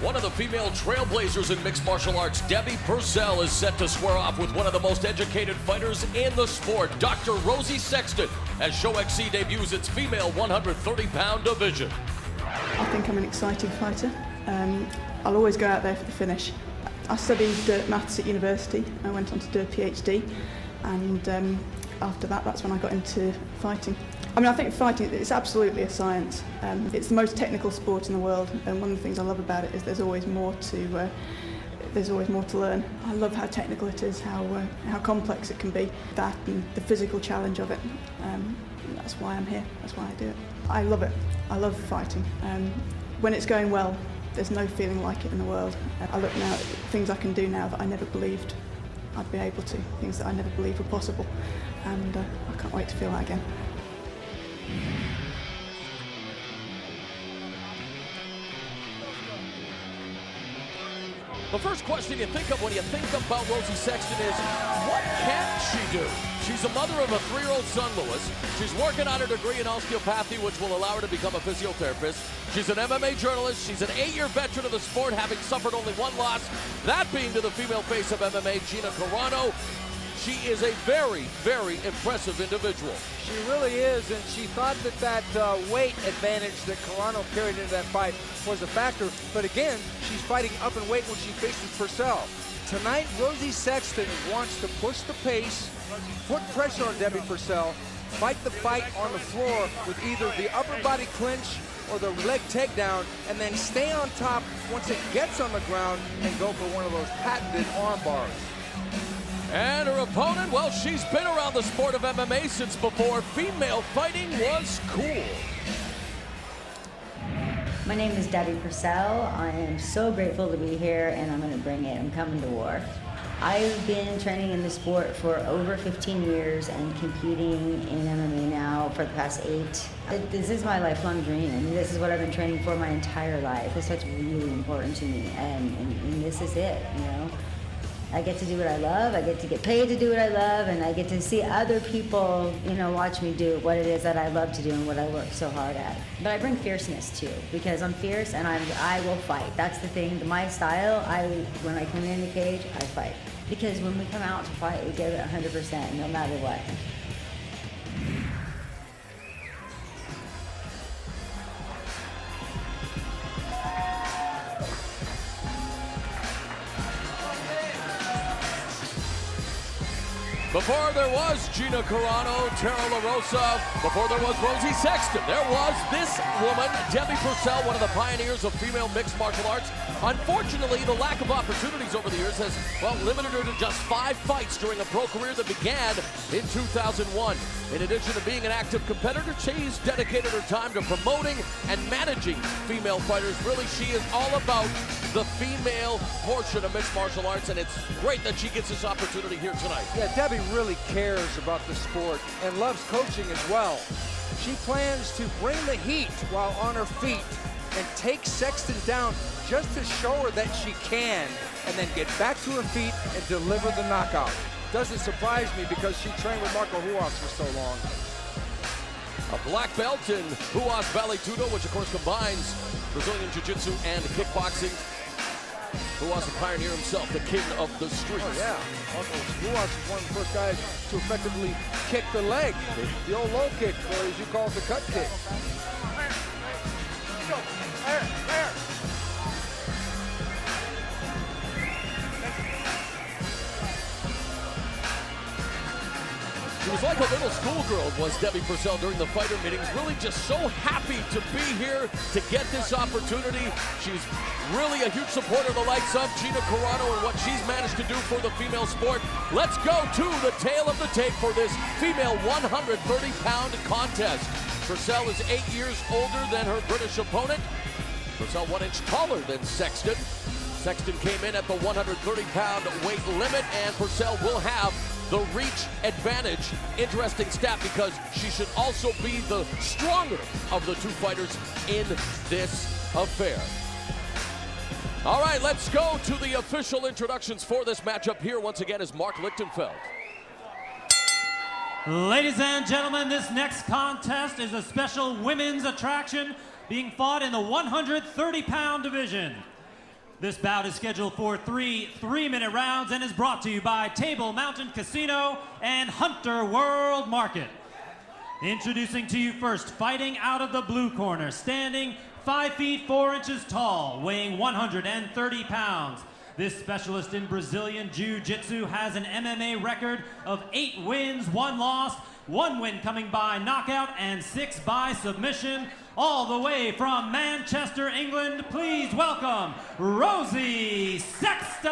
One of the female trailblazers in mixed martial arts, Debi Purcell, is set to square off with one of the most educated fighters in the sport, Dr. Rosi Sexton, as ShoXC debuts its female 130-pound division. I think I'm an exciting fighter. I'll always go out there for the finish. I studied maths at university. I went on to do a PhD, and after that, that's when I got into fighting. I mean, I think fighting, it's absolutely a science. It's the most technical sport in the world, and one of the things I love about it is there's always more to learn. I love how technical it is, how complex it can be. That and the physical challenge of it. That's why I'm here. That's why I do it. I love it. I love fighting. When it's going well, there's no feeling like it in the world. I look now at things I can do now that I never believed I'd be able to, things that I never believed were possible, and I can't wait to feel that again. The first question you think of when you think about Rosi Sexton is, what can she do? She's a mother of a 3-year-old son, Lewis. She's working on her degree in osteopathy, which will allow her to become a physiotherapist. She's an MMA journalist. She's an 8-year veteran of the sport, having suffered only one loss, that being to the female face of MMA, Gina Carano. She is a very, very impressive individual. She really is, and she thought that weight advantage that Carano carried into that fight was a factor. But again, she's fighting up in weight when she faces Purcell. Tonight, Rosi Sexton wants to push the pace, put pressure on Debi Purcell, fight the fight on the floor with either the upper body clinch or the leg takedown, and then stay on top once it gets on the ground and go for one of those patented arm bars. And her opponent, well, she's been around the sport of MMA since before female fighting was cool. My name is Debi Purcell. I am so grateful to be here, and I'm going to bring it. I'm coming to war. I've been training in the sport for over 15 years and competing in MMA now for the past 8. This is my lifelong dream. I mean, this is what I've been training for my entire life. This is what's really important to me, and this is it, you know. I get to do what I love, I get to get paid to do what I love, and I get to see other people, you know, watch me do what it is that I love to do and what I work so hard at. But I bring fierceness too, because I'm fierce and I will fight. That's the thing, my style, when I come in the cage, I fight. Because when we come out to fight, we give it 100%, no matter what. Before there was Gina Carano, Tara La Rosa, before there was Rosi Sexton, there was this woman, Debi Purcell, one of the pioneers of female mixed martial arts. Unfortunately, the lack of opportunities over the years has, well, limited her to just 5 fights during a pro career that began in 2001. In addition to being an active competitor, she's dedicated her time to promoting and managing female fighters. Really, she is all about the female portion of mixed martial arts, and it's great that she gets this opportunity here tonight. Yeah, Debi really cares about the sport and loves coaching as well. She plans to bring the heat while on her feet and take Sexton down just to show her that she can, and then get back to her feet and deliver the knockout. Doesn't surprise me because she trained with Marco Ruas for so long. A black belt in Ruas Vale Tudo, which of course combines Brazilian Jiu-Jitsu and kickboxing. Ruas, a pioneer himself, the king of the streets. Oh, yeah. Marco Ruas is one of the first guys to effectively kick the leg. The old low kick, or as you call it, the cut kick. She was like a little schoolgirl, was Debi Purcell during the fighter meetings. Really just so happy to be here to get this opportunity. She's really a huge supporter of the likes of Gina Carano and what she's managed to do for the female sport. Let's go to the tail of the tape for this female 130-pound contest. Purcell is 8 years older than her British opponent. Purcell 1 inch taller than Sexton. Sexton came in at the 130-pound weight limit, and Purcell will have the reach advantage. Interesting stat, because she should also be the stronger of the 2 fighters in this affair. All right, let's go to the official introductions for this matchup. Here once again is Mark Lichtenfeld. Ladies and gentlemen, this next contest is a special women's attraction being fought in the 130-pound division. This bout is scheduled for 3 3-minute rounds and is brought to you by Table Mountain Casino and Hunter World Market. Introducing to you first, fighting out of the blue corner, standing 5 feet 4 inches tall, weighing 130 pounds. This specialist in Brazilian Jiu-Jitsu has an MMA record of 8 wins, 1 loss, 1 win coming by knockout and 6 by submission. All the way from Manchester, England, please welcome Rosi Sexton.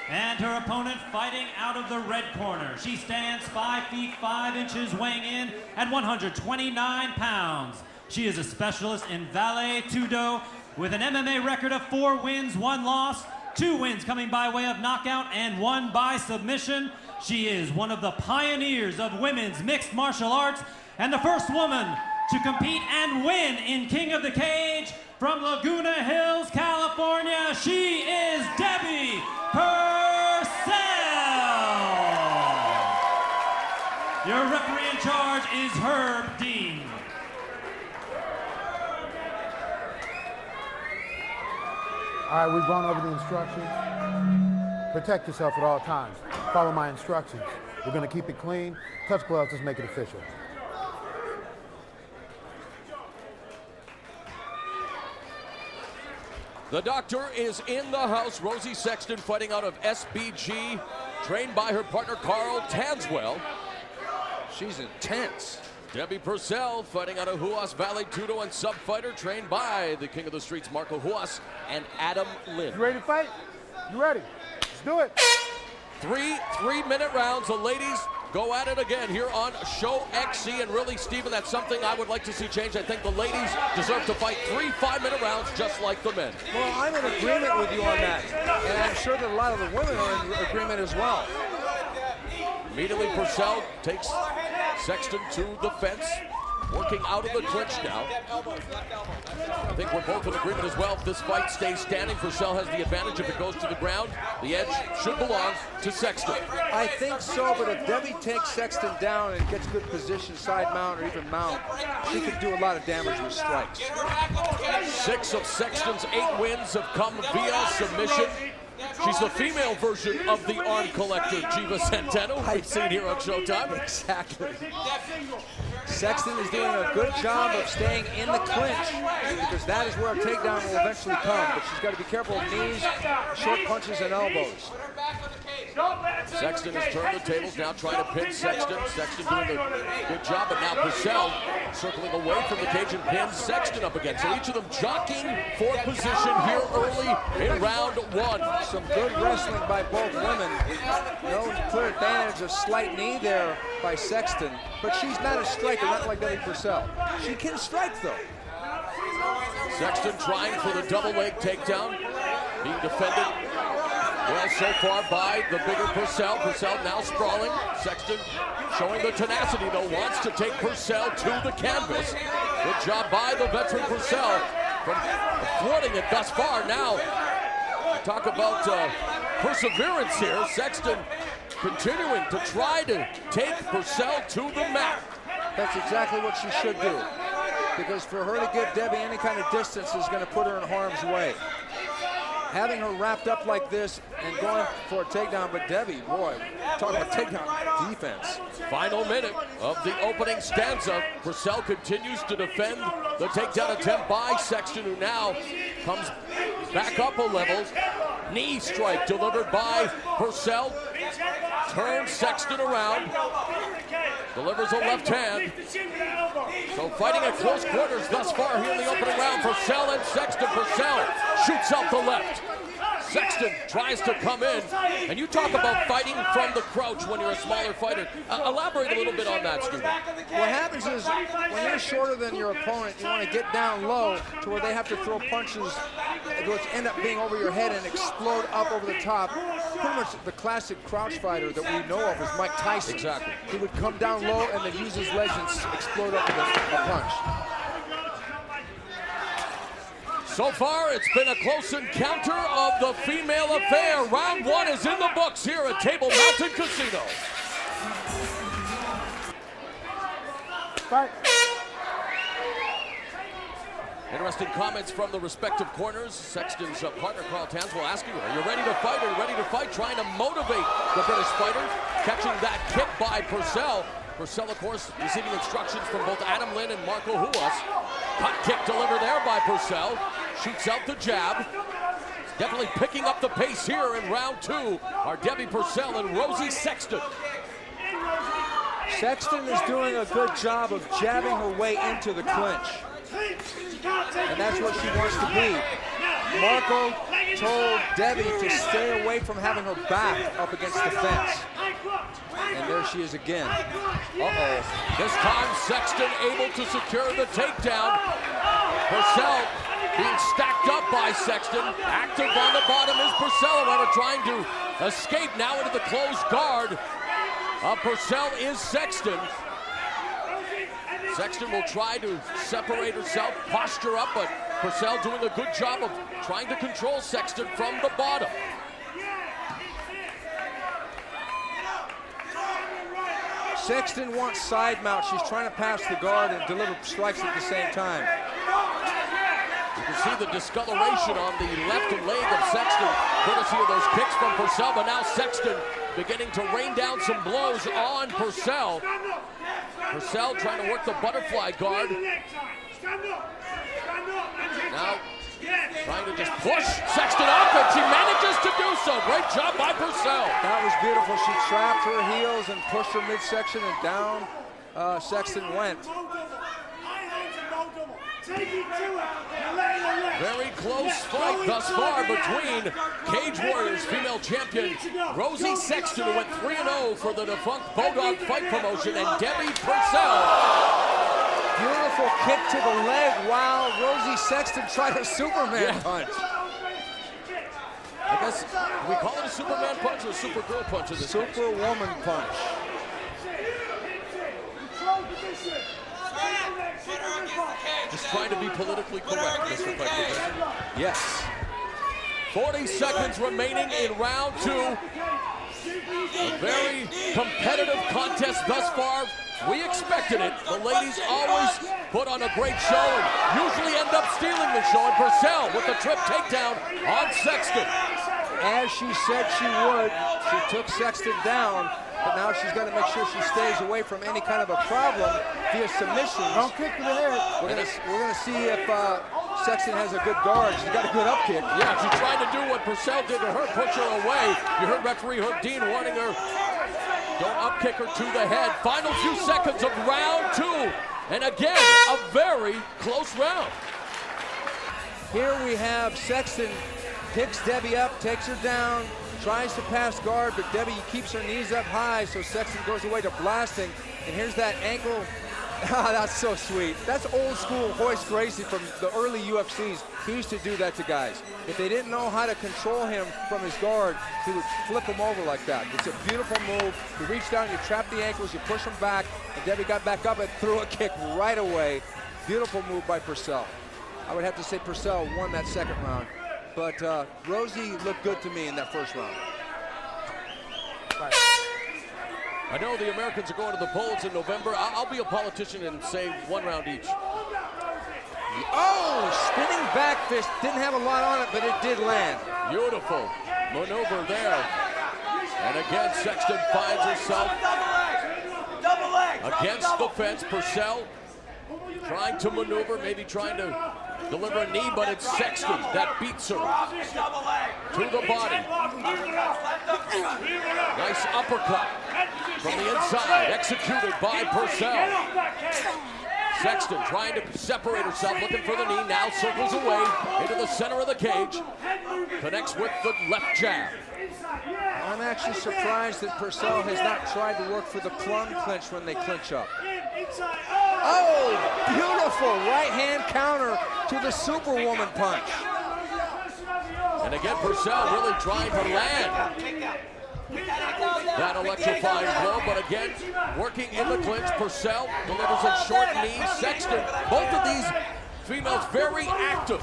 And her opponent fighting out of the red corner. She stands 5 feet 5 inches, weighing in at 129 pounds. She is a specialist in Vale Tudo with an MMA record of 4 wins, 1 loss, 2 wins coming by way of knockout and 1 by submission. She is one of the pioneers of women's mixed martial arts and the first woman to compete and win in King of the Cage from Laguna Hills, California. She is Debi Purcell. Your referee in charge is Herb Dean. All right, we've gone over the instructions. Protect yourself at all times. Follow my instructions. We're going to keep it clean. Touch gloves, let's make it official. The doctor is in the house. Rosi Sexton fighting out of SBG, trained by her partner Carl Tanswell. She's intense. Debi Purcell fighting out of Huas Valley Tudo and sub fighter, trained by the king of the streets, Marco Huas and Adam Lynn. You ready to fight? You ready? Let's do it. 3 3-minute rounds. The ladies go at it again here on ShoXC. And really, Stephen, that's something I would like to see change. I think the ladies deserve to fight 3 5-minute rounds just like the men. Well, I'm in agreement with you on that. And I'm sure that a lot of the women are in agreement as well. Immediately, Purcell takes Sexton to the fence, working out of the clinch now. I think we're both in agreement as well. If this fight stays standing, Purcell has the advantage. If it goes to the ground, the edge should belong to Sexton. I think so, but if Debi takes Sexton down and gets good position, side mount or even mount, she could do a lot of damage with strikes. 6 of Sexton's 8 wins have come via submission. She's the female version of the arm collector, Jiva Centeno, we've seen here on Showtime. Exactly. Sexton is doing a good job of staying in the clinch because that is where a takedown will eventually come. But she's got to be careful of knees, short punches, and elbows. Sexton has turned the tables, now trying to pin Sexton. Sexton doing a good job, but now Purcell circling away from the cage and pins Sexton up again. So each of them jockeying for position here early in round 1. Some good wrestling by both women. No clear advantage of slight knee there by Sexton, but she's not a striker, not like Debi Purcell. She can strike though. Sexton trying for the double leg takedown, being defended well so far by the bigger Purcell. Purcell now sprawling. Sexton showing the tenacity though, wants to take Purcell to the canvas. Good job by the veteran Purcell from thwarting it thus far. Now, talk about perseverance here. Sexton continuing to try to take Purcell to the mat. That's exactly what she should do, because for her to give Debi any kind of distance is going to put her in harm's way. Having her wrapped up like this and going for a takedown, but Debi, boy, talk about takedown defense. Final minute of the opening stanza. Purcell continues to defend the takedown attempt by Sexton, who now comes back up a level. Knee strike delivered by Purcell. Turns Sexton around. Delivers a left hand. So fighting at close quarters thus far here in the opening round. Purcell and Sexton. Purcell shoots out the left. Sexton tries to come in, and you talk about fighting from the crouch when you're a smaller fighter. Elaborate a little bit on that, Stephen. What happens is when you're shorter than your opponent, you want to get down low to where they have to throw punches which end up being over your head and explode up over the top. Pretty much the classic crouch fighter that we know of is Mike Tyson. Exactly. He would come down low and then use his legs and explode up with a punch. So far, it's been a close encounter of the female affair. Round 1 is in the books here at Table Mountain Casino. Fight. Interesting comments from the respective corners. Sexton's partner, Carl Tanswell, asking her, are you ready to fight? Are you ready to fight? Trying to motivate the British fighter. Catching that kick by Purcell. Purcell, of course, receiving instructions from both Adam Lynn and Marco Huas. Hot kick delivered there by Purcell. Shoots out the jab. Definitely picking up the pace here in round 2 are Debi Purcell and Rosi Sexton. Sexton is doing a good job of jabbing her way into the clinch. And that's what she wants to be. Marco told Debi to stay away from having her back up against the fence. And there she is again. Uh-oh. This time Sexton able to secure the takedown. Purcell being stacked up by Sexton. Active on the bottom is Purcell, however, trying to escape now into the closed guard. Purcell is Sexton. Sexton will try to separate herself, posture up, but Purcell doing a good job of trying to control Sexton from the bottom. Sexton wants side mount. She's trying to pass the guard and deliver strikes at the same time. You can see the discoloration on the left leg of Sexton, courtesy of those kicks from Purcell, but now Sexton beginning to rain down some blows on Purcell. Purcell trying to work the butterfly guard. Now trying to just push Sexton up, and she manages to do so. Great job by Purcell. That was beautiful. She trapped her heels and pushed her midsection, and down Sexton went. Very close fight thus far between Cage Warriors female champion Rosi Sexton, who went 3-0 for the defunct Bodog Fight Promotion, and Debi Purcell. Beautiful kick to the leg while Rosi Sexton tried a Superman punch. I guess we call it a Superman punch or a Supergirl punch? Superwoman punch. Just trying to be politically correct, Mr. Fight. Yes. 40 seconds remaining in round 2. A very competitive contest thus far. We expected it. The ladies always put on a great show and usually end up stealing the show. And Purcell with the trip takedown on Sexton. As she said she would, she took Sexton down, but now she's got to make sure she stays away from any kind of a problem via submission. Don't kick to the head. We're gonna see if Sexton has a good guard. She's got a good up kick. Yeah, she's trying to do what Purcell did to her, push her away. You heard referee Herb Dean warning her, don't up kick her to the head. Final few seconds of round 2. And again, a very close round. Here we have Sexton picks Debi up, takes her down, tries to pass guard, but Debi keeps her knees up high, so Sexton goes away to blasting. And here's that ankle. That's so sweet. That's old school Hoist Gracie from the early UFCs. He used to do that to guys. If they didn't know how to control him from his guard, he would flip him over like that. It's a beautiful move. You reach down, you trap the ankles, you push him back, and Debi got back up and threw a kick right away. Beautiful move by Purcell. I would have to say Purcell won that second round. But Rosi looked good to me in that first round. Right. I know the Americans are going to the polls in November. I'll be a politician and say 1 round each. Oh, spinning back fist. Didn't have a lot on it, but it did land. Beautiful maneuver there. And again, Sexton finds herself against the fence. Purcell trying to maneuver, maybe trying to deliver a knee, but it's Sexton that beats her to the body. Nice uppercut from the inside, executed by Purcell. Sexton trying to separate herself, looking for the knee, now circles away into the center of the cage, connects with the left jab. I'm actually surprised that Purcell has not tried to work for the plum clinch when they clinch up. Oh, beautiful right hand counter to the Superwoman punch. And again, Purcell really trying to land that electrifying blow, but again, working in the clinch. Purcell delivers a short knee. Sexton, both of these females very active.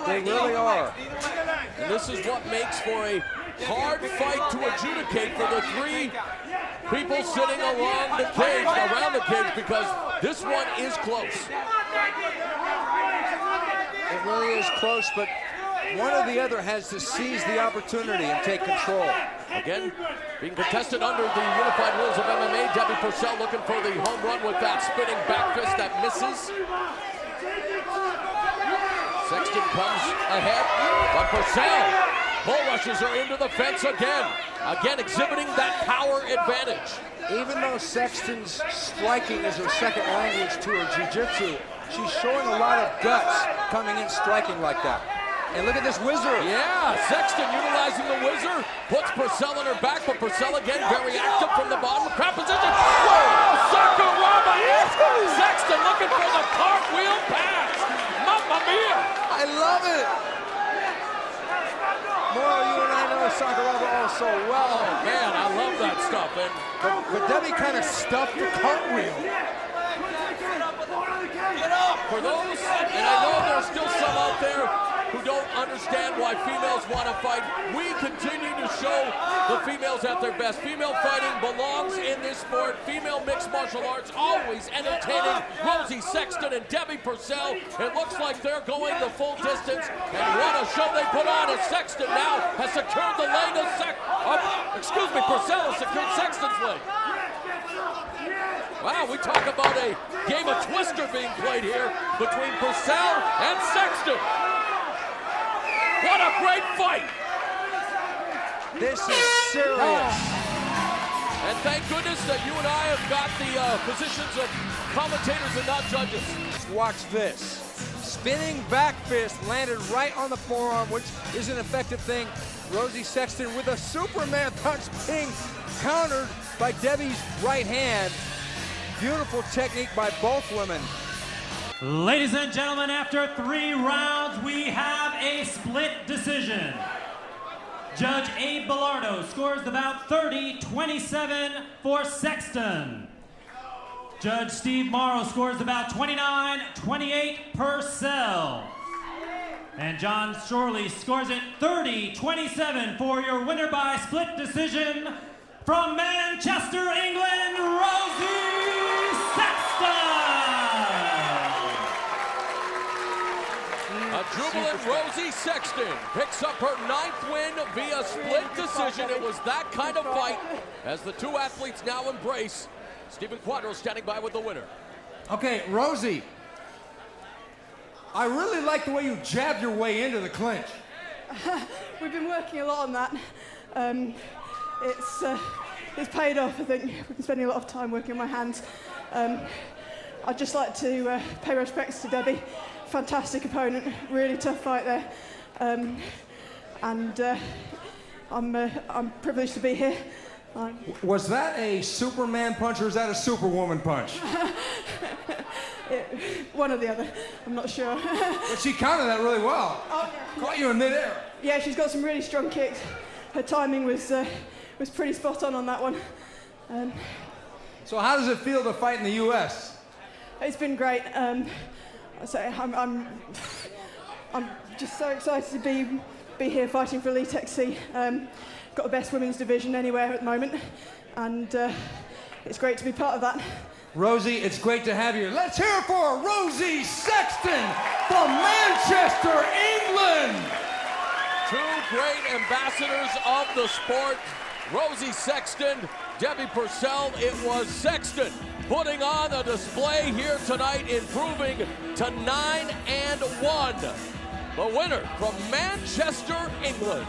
They really are. And this is what makes for a hard fight to adjudicate for the 3 people sitting along the cage, around the cage, because this one is close. It really is close, but one or the other has to seize the opportunity and take control. Again, being contested under the unified rules of MMA, Debi Purcell looking for the home run with that spinning back fist that misses. Sexton comes ahead, but Purcell bull rushes her into the fence again. Again, exhibiting that power advantage. Even though Sexton's striking is her second language to her jiu-jitsu, she's showing a lot of guts coming in striking like that. And look at this whizzer. Yeah, Sexton utilizing the whizzer, puts Purcell on her back, but Purcell again very active from the bottom. Crap position. Whoa! Suganuma! Sexton looking for the cartwheel pass. Mamma mia! I love it. Moro, you and I know Suganuma all so well. Oh man, I love that stuff. And but Debi kind of stuffed the cartwheel. For those, and I know there's still some out there who don't understand why females want to fight, we continue to show the females at their best. Female fighting belongs in this sport. Female mixed martial arts always entertaining. Rosi Sexton and Debi Purcell. It looks like they're going the full distance, and what a show they put on as Sexton now has secured the leg of Purcell has secured Sexton's leg. Wow, we talk about a game of Twister being played here between Purcell and Sexton. What a great fight! This is serious. And thank goodness that you and I have got the positions of commentators and not judges. Watch this. Spinning back fist landed right on the forearm, which is an effective thing. Rosi Sexton with a Superman punch being countered by Debi's right hand. Beautiful technique by both women. Ladies and gentlemen, after 3 rounds, we have a split decision. Judge Abe Bellardo scores the bout 30-27 for Sexton. Judge Steve Morrow scores the bout 29-28 Purcell. And John Shorley scores it 30-27 for your winner by split decision from Manchester, England, Rosi Sexton. A jubilant Rosi Sexton picks up her 9th win via split decision. It was that kind of fight as the two athletes now embrace. Stephen Quadro standing by with the winner. Okay, Rosi, I really like the way you jabbed your way into the clinch. We've been working a lot on that. It's paid off. I think we've been spending a lot of time working on my hands. I'd just like to pay respects to Debi. Fantastic opponent, really tough fight there. I'm privileged to be here. Was that a Superman punch or is that a Superwoman punch? One or the other, I'm not sure. But she countered that really well. Oh, yeah. Caught you in midair. Yeah, she's got some really strong kicks. Her timing was pretty spot on that one. So how does it feel to fight in the U.S.? It's been great. So I'm just so excited to be here fighting for Elite XC. Got the best women's division anywhere at the moment, and it's great to be part of that. Rosi, it's great to have you. Let's hear it for Rosi Sexton from Manchester, England. Two great ambassadors of the sport. Rosi Sexton, Debi Purcell. It was Sexton putting on a display here tonight, improving to 9-1. The winner from Manchester, England.